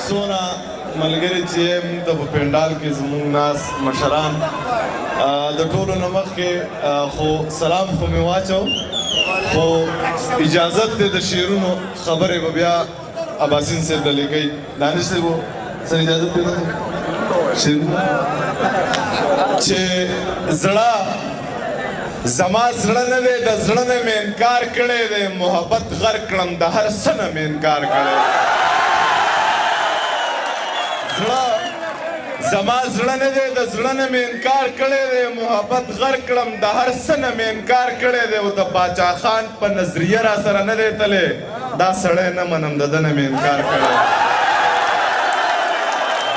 سونا ملګری چې موږ ته په پنډال کې زموږ ناس مشران د ټولو نه مخکې خو سلام خو مې واچو خو اجازت دی د شعرونو خبرې به بیا اباسین صاحب له لیکئ دانش صاحب سر اجازت دی شعرونه چې زړه زما زړه نه دی د زړه نه مې انکار کړی دی محبت غر کړم د هر څه نه مې انکار کړی زما زړه نه دی د زړه نه مې انکار کړی دی محبت غر کړم د هر څه نه مې انکار کړی دی او د باچا خان په نظریه را سره نه دی تللی دا سړی نه منم د ده نه مې انکار کړی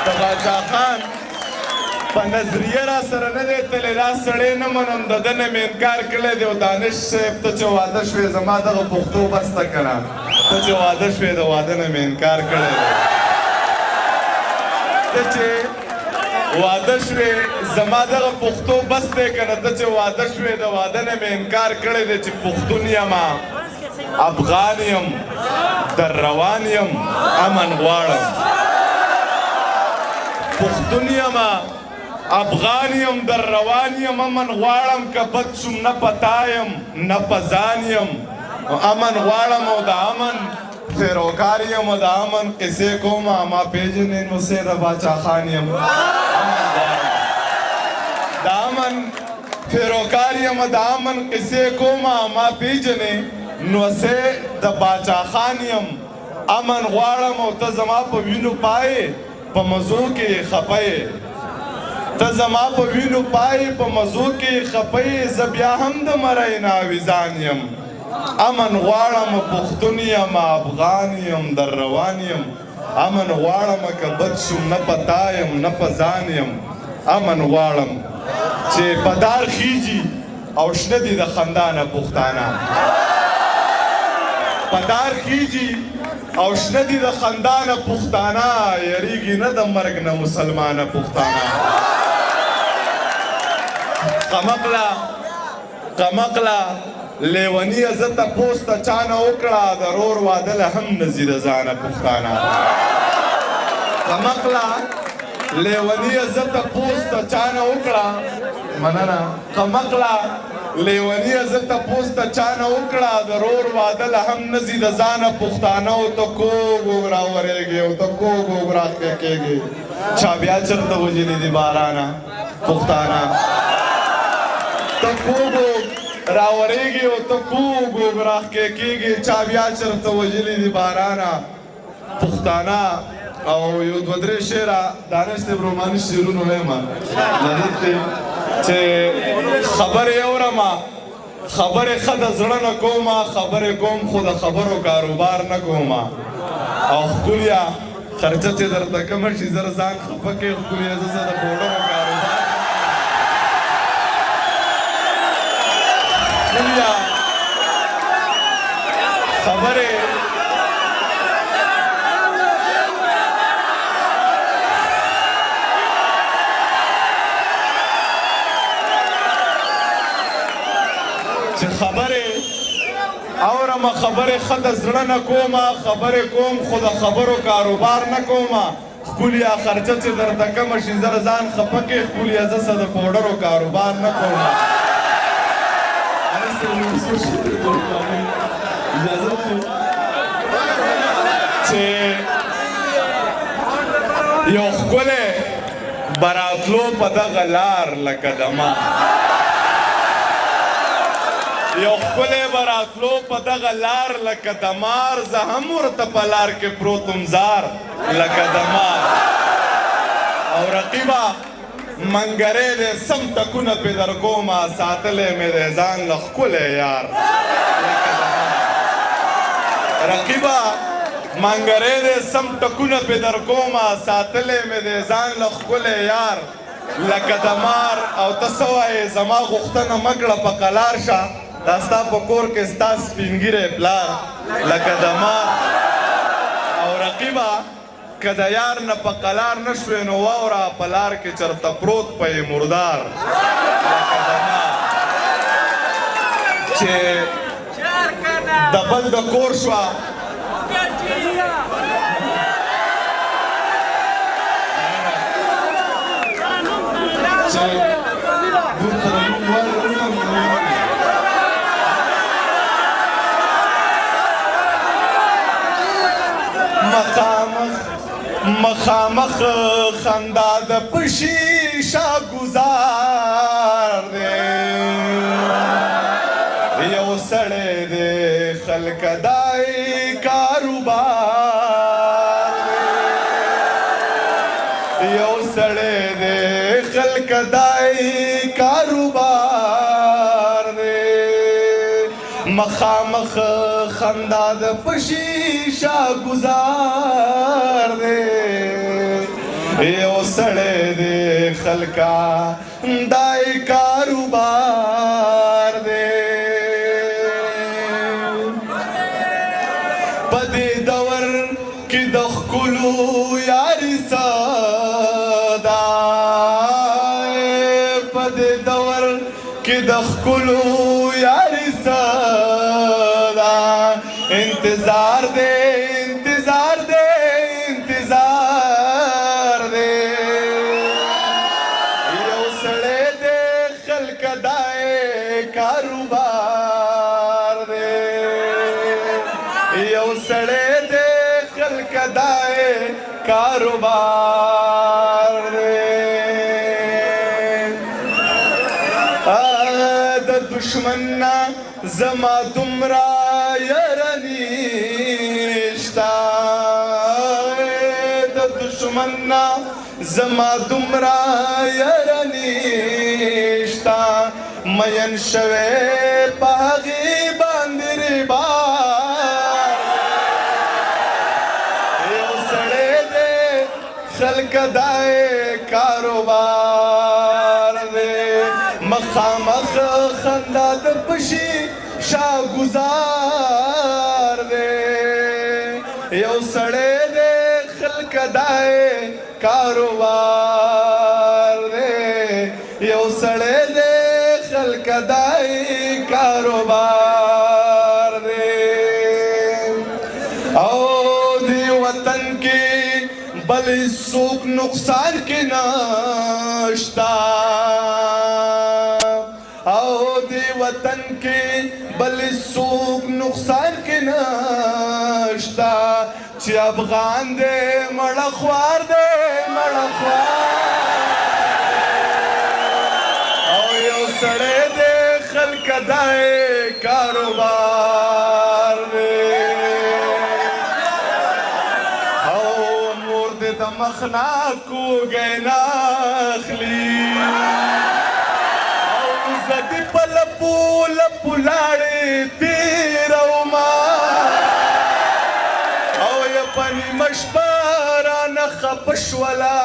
د باچا خان په نظریه را سره نه دی تللی دا سړی نه منم د ده نه مې انکار کړی دی او دانش صاحب ته چې واده شوې زما دغه پښتو بسته که نه ته چې واده شوې د واده نه مې انکار کړی دی ته چې واده شوې زما دغه پښتو بس دی که نه ته چې واده شوې د واده نه مې انکار کړی دی چې پښتون یمه افغان یم در روان یم امن غواړم پښتون یمه افغان یم در روان یم امن غواړم که بد شم نه په تا یم نه په ځان یم امن غواړم او د امن پیروکار یم د امن قصې کوم ما پیژنې نو سې د باچا خان یم د امن پیروکار یم د امن قصې کوم ما پیژنې نو سې د باچا خان یم امن غواړم او ته زما په وینو پایې په مزو کې خپې ته زما په وینو پایې په مزو کې خپې زه بیا هم د مرۍ ناویزان یم امن غواړم پښتون یم افغان یم در روان یم امن غواړم که بد شم نه په تا یم نه په ځان یم امن غواړم چې په دار خیږي او شنه دي د خندا نه پښتانه په دار خیږي او شنه دي د خندا نه پښتانه یریږي نه د مرګ نه مسلمانه پښتانه قمقله لیونی زه تپوس ته چا نه وکړه د رور واده له هم نه ځي د ځانه پښتانه قمقله لیونی زه تپوس ته چا نه وکړه مننه قمقله لیونی زه تپوس ته چا نه وکړه د رور واده له هم نه ځي د ځانه پښتانه او ته کوږ وږ راورېږې او ته کوږ وږ راښکېږې چا بیا چېرته وژلي دي بارانه پښتانه ته کوږ راورېږي او ته کوږ وږ راښکېږې چا بیا چېرته وژلي دي بارانه پښتانه او یو دوه درې شعره دانش صاحب روماني شعرونه وایم مجید دی چې خبرې اورمه خبرې ښه د زړه نه کومه خبرې کوم خو د خبرو کاروبار نه کومه او ښکليه خرچه چې درته کمه شي زر ځان خفه کې ښکليه زه د پوډرو کاروبار ښکليه خبرې اورم خبرې ښه د زړه نه کومه خبرې کوم خو د خبرو کاروبار نه کومه ښکليه خرچه چې درته کمه شي زر ځان خفه کې ښکليه زه څه د پوډرو کاروبار نه کومه چې یو ښکلی براتلو په دغه لار لکه دمه یو ښکلی به راتلو په دغه لار لکه د مار زه هم ورته په لار کې پروت وم زار لکه د مار او رقیبه منګری دی سم ټکونه پې در کومه ساتلی مې دی ځان له ښکلی یار لکه د مار رقیبه منګری دی سم ټکونه پې در کومه ساتلی مې دی ځان له ښکلی یار لکه د مار او ته څه وایې زما غوښتنه مه کړه په قلار شه دا ستا په کور کې ستا سپینګیری پلار لکه د مار او رقیبه که د یار نه په قلار نه شوې نو واوره په لار کې چېرته پروت په یې مردار لکه د مار چې د بل د کور شوه چې مخامخ خندا د پشیشا گزار دی یو سړی دی خلک دای کاروبار دی یو سړی دی خلک دای کاروبار دی مخامخ خندا د پشیشا گزار دی یو سړی دی خلکا دای کاروبار دی په دې دور کې د ښکلو یاري صدا په دې دور کې د ښکلو یاري صدا انتظار دی انتظار دی انتظار دی یو سړی دی خلک دای کاروبار دی یو سړی دی خلک دای کاروبار دی د دشمن نه زما دومره یره نیشته د دشمن نه زما دومره یره نیشته مین شوی په هغې باندې ربار یو سړی دی خلک دای کاروبار دی مخامخ خندا د پشي شا گزار دی یو سړی دی خلک دای کاروبار دی یو سړی دی خلک دای کاروبار دی او دی وطن کې بل څوک نقصان کې نشتا او دی وطن کې بل څوک نقصان کې نشتا چې افغان دی مړه خوار دی مړه خوار او یو سړی دی خلک دای کاروبار دی او مور دې د مخ نه کوږی نه اخلي زدی په لپو لپو لاړې تېرومه او یا په نیمه شپه رانه خفه شوله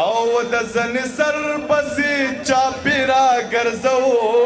او د زنې سر پسې چاپې راګرځوم